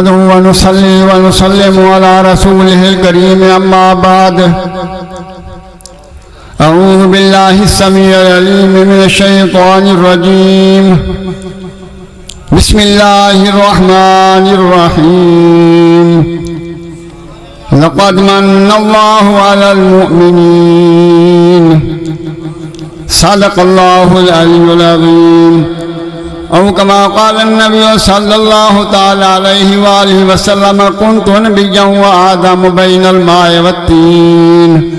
ونصلي ونسلم على رسوله الكريم أما بعد أعوذ بالله السميع العليم من الشيطان الرجيم بسم الله الرحمن الرحيم لقد من الله على المؤمنين صدق الله العلي العظيم أو كما قال النبي صلى الله تعالى عليه وآله وسلم كنت نبيا وآدم بين الماء والطين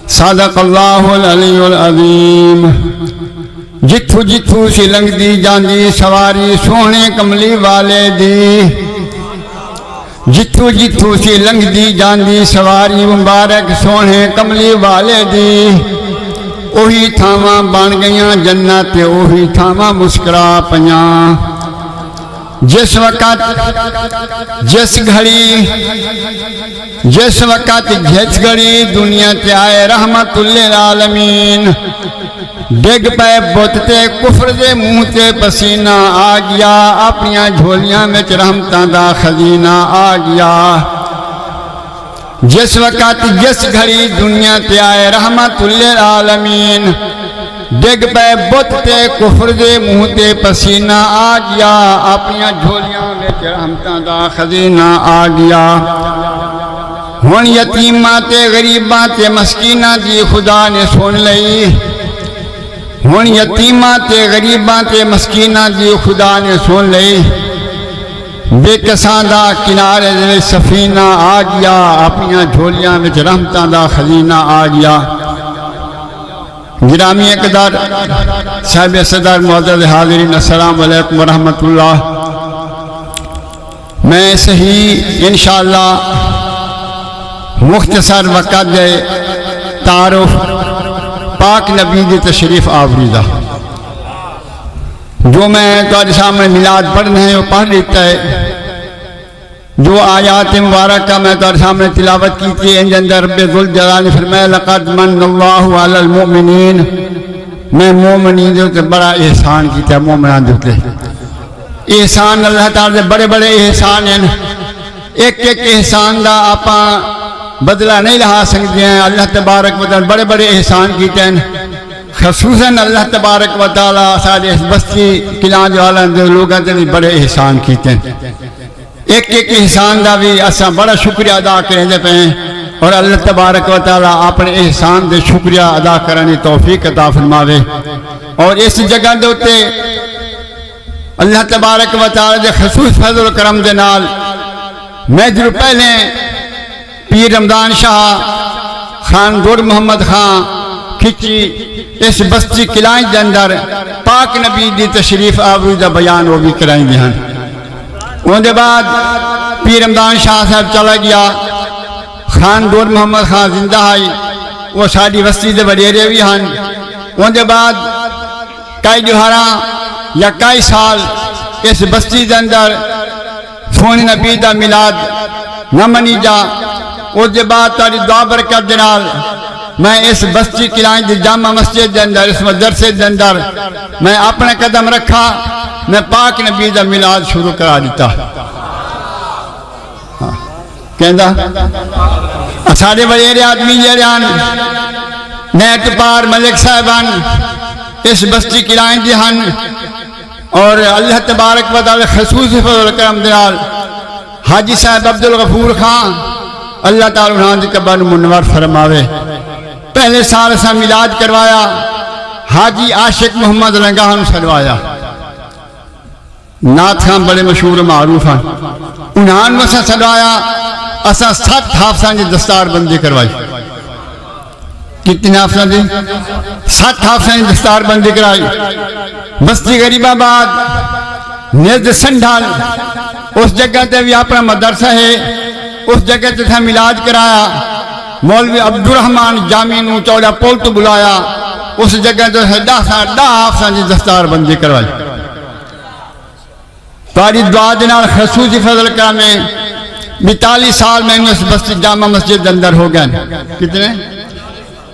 صدق الله العلي العظيم جتھو جتھو سی لنگ دی جاندی سواری سونے کملی والے دی جتھو جتھو سی لنگ دی جاندی سواری مبارک سونے کملی والے دی اوہی تھاواں بن گئیاں جنت اوہی تھاواں مسکرا پیاں جس وقت جس گھڑی دنیا تے آئے رحمت للعالمین ڈگ پے بت تے کفر دے منہ تے پسینہ آ گیا اپنیاں جھولیاں میں رحمتاں دا خزینہ آ گیا جس وقت جس گھڑی دنیا تے آئے رحمت للعالمین ڈگ پے بت تے کفر دے منہ تے پسینہ آ گیا اپنیاں جھولیاں میں رحمتاں دا خزینہ آ گیا ہن یتیماں تے غریباں تے مسکیناں دی خدا نے سن لئی ہن یتیماں تے غریباں تے مسکیناں دی خدا نے سن لئی بے کساں دا کنارے دے سفینہ آ گیا اپنیاں جھولیاں وچ رحمتاں دا خزینہ آ گیا گرامی اقدار صاحب صدر معزز حاضرین السلام علیکم ورحمۃ اللہ میں صحیح انشاءاللہ مختصر وقت دے تعارف پاک نبی دی تشریف آوریدہ جو میں تمہارے سامنے میلاد پڑھنا ہے وہ پڑھ لیتا ہے جو آیات مبارکہ میں تمہارے سامنے تلاوت کی تھی ان اندر رب ذوالجلال نے فرمایا لقد من اللہ علی المؤمنین میں مومنین جو بڑا احسان کیتا ہے مومنان جو احسان اللہ تعالیٰ دے بڑے بڑے احسان ہیں ایک ایک احسان دا آپا بدلہ نہیں لہا سکتے ہیں اللہ تبارک و تعالیٰ بڑے بڑے احسان کیتے ہیں خصوصاً اللہ تبارک و تعالیٰ سارے اس بستی کلان جو عالم دے لوگوں نے بھی بڑے احسان کیتے ہیں ایک ایک احسان دا بھی اساں بڑا شکریہ ادا کریں دے پہیں اور اللہ تبارک و تعالیٰ اپنے احسان دے شکریہ ادا کرنے توفیق عطا فرماوے اور اس جگہ دے ہوتے اللہ تبارک و تعالیٰ دے خصوص فضل و کرم دے نال میں جو پہلے پیر رمضان شاہ خان دور محمد خان کھچی اس بستی کلائیں دے اندر پاک نبی دی تشریف آوری دا بیان وہ بھی کرائیں دے ہیں ان دے بعد پیر رمضان شاہ صاحب چلا گیا خان دور محمد خان زندہ آئی وہ ساری بستی دے وڈیرے بھی ہیں ان دے بعد کئی جوہراں یا کئی سال اس بستی دے اندر سونی نبی دا میلاد نہ منی جا اس دے بعد تاری دعا برکت دے نال میں اس بستی کلائیں دی جامع مسجد دے اندر اس مدرسے دے اندر میں اپنے قدم رکھا میں پاک نبی دا میلاد شروع کرا دیتا کہندا سارے وڈیرے آدمی جڑیان نیٹ پار ملک صاحبان اس بستی کلائیں دی ہن اور اللہ تبارک و تعالی خصوصی فضل کرم دے نال حاجی صاحب عبدالغفور خان اللہ تعالی انہاں دی قبر منور فرماوے پہلے سال سے میلاد کروایا حاجی عاشق محمد رنگاہن سلوایا نعت خان بڑے مشہور معروف ہیں انہاں وسا سلوایا اسا 7 حافظاں دی دستار بندی کروائی کتنے حافظاں دی 7 حافظاں دی دستار بندی کرائی بستی غریب آباد نزد سنڈھال اس جگہ تے بھی اپنا مدرسہ ہے اس جگہ تے تھا میلاد کرایا مولوی عبدالرحمن جامی نو چوڑا پول تو بلایا اس جگہ تے 10 حافظاں دی دستار بندی کروائی تاری دعا دنال خصوصی فضل کرامے 42 سال میں اس بستی جامع مسجد اندر ہو گئے کتنے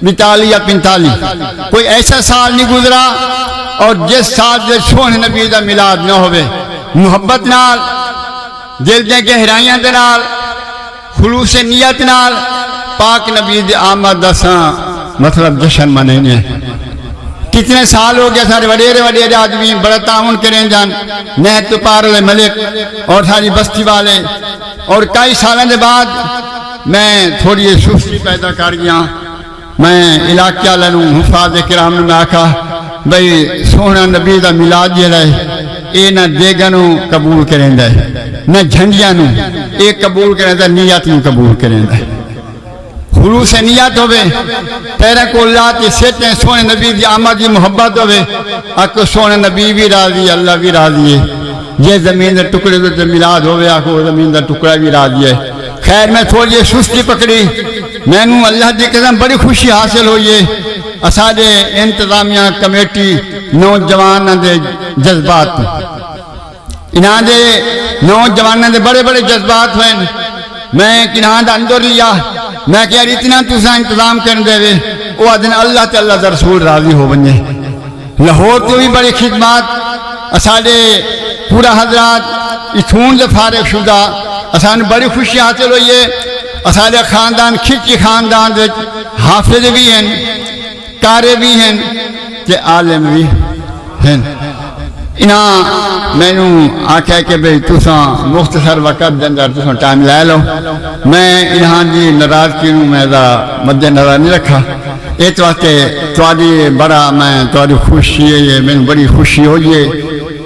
42 یا 45 کوئی ایسا سال نہیں گزرا اور جس سال جس سونے نبی دا میلاد نہ ہوئے محبت نال دل دے گہرائیاں دے نال خلوص نیت نال پاک نبی دی آمد دساں مطلب جشن منینے کتنے سال ہو گیا سارے وڈیرے وڈیرے آدمی بڑا تعاون کریں جان نہت پار والے ملک اور ساری بستی والے اور کئی سالوں کے بعد میں تھوڑی سستی پیدا کر گیا میں علاقے والوں حفاظ کرام نے آکھا بھئی سونا نبی دا میلاد جڑا ہے یہ نہ دیگاں نو قبول کریندا ہے نہ جھنڈیاں نو یہ قبول کریندا نیت نو قبول کریندا ہے خلوص نیت ہوئے پیرے کو اللہ کی سیٹیں سونے نبی دی آمد دی محبت ہوئے آکو سونے نبی بھی راضی اللہ بھی راضی ہے یہ زمین دے ٹکڑے دے میلاد ہوئے آکو زمین دے ٹکڑا بھی راضی ہے خیر میں تھوڑی سستی پکڑی میں نو اللہ دی قسم بڑی خوشی حاصل ہوئی ہے اساڑے انتظامیہ کمیٹی نوجوان دے جذبات انہاں دے نوجوان دے بڑے بڑے جذبات ہوئے میں کنہاں دا اندر لیا میں کہہ رہی اتنا تُساں انتظام کرن دے وے وہ آدھن اللہ تے اللہ دا رسول راضی ہو بنجے لاہور تو بھی بڑی خدمات اساڑے پورا حضرات اتھون دے فارغ شدہ اسان بڑی خوشی حاصل ہوئی ہے اساڑے خاندان کھچی خاندان دے حافظ بھی ہیں کارے بھی ہیں تے عالم بھی ہیں انہاں میں نو آکھا کہ بھئی تُساں مختصر وقت دندر تُساں ٹائم لے لو میں انہاں دی ناراضگی نو میں مد نظر نہیں رکھا اس واسطے تواڈی بڑا میں تواڈی خوشی ہے میں بڑی خوشی ہوئی ہے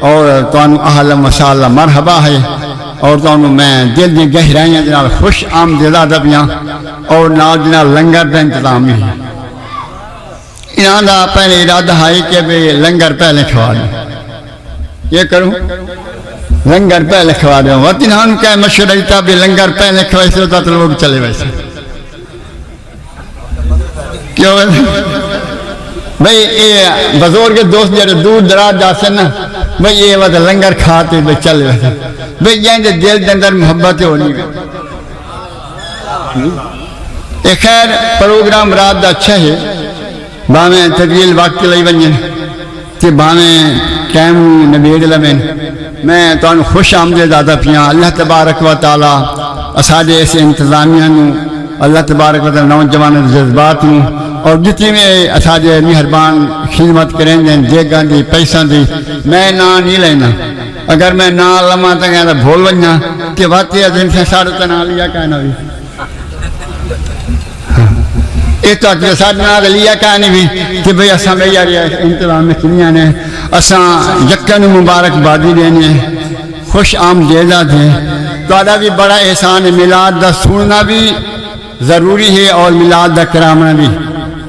اور تانوں اہلا و سہلا مرحبا ہے اور تانوں میں دل دی گہرائیاں دے نال خوش آمدیدہ دبیاں اور نال دے نال لنگر دا انتظام بھی انہاں دا پہلے ارادہ ہے کہ بھئی لنگر پہلے کھوا دیں یہ کروں لنگر پہلے کھوا دیں وقت انہاں کا مشورہ تھا بھی لنگر پہلے کھوائے سے ہوتا تو لوگ چلے ویسے کیوں بھئی یہ بزرگ دوست جڑے دور دراز جاتے نا بھئی یہ وقت لنگر کھاتے بھئی چلے ویسے بھئی یہ دل دندر محبت ہونی ہے خیر پروگرام رات دا اچھا ہے باہیں طویل وقت لئی ونجن تے باہیں ٹائم نبیڑ لمن میں تانوں خوش آمدید دادا پیاں اللہ تبارک و تعالی اساڑے اس انتظامیہ نو اللہ تبارک و تعالی نوجوان جذبات نو اور جتنی میں اساڑے مہربان خدمت کریں دیں دیگاں دی پیساں دی میں نا نہیں لینا اگر میں نا لما تا کہنا بھول ونجا کہ واقعی ازن سے ساڑھتا نا لیا کہنا بھی ایک تو اکیل ساتھ نا لیا کہانی بھی کہ بھئی اساں میں یاری انتظام میں کنیاں نے اساں یکن مبارک بادی دینے خوش آمدیدہ دیں تو آدھا بھی بڑا احسان ہے میلاد دا سننا بھی ضروری ہے اور میلاد دا کرامنا بھی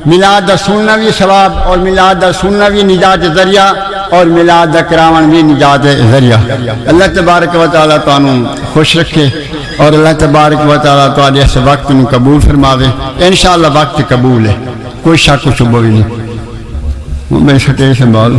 میلاد دا سننا بھی ثواب اور میلاد دا سننا بھی نجات ذریعہ اور میلاد دا کرامنا بھی نجات ذریعہ اللہ تبارک و تعالیٰ تانوں خوش رکھے اور اللہ تبارک و تعالیٰ تعالیٰ اس وقت میں قبول فرماوے انشاءاللہ وقت قبول ہے کوئی شک و شبہ بھی نہیں میں سٹے سے بول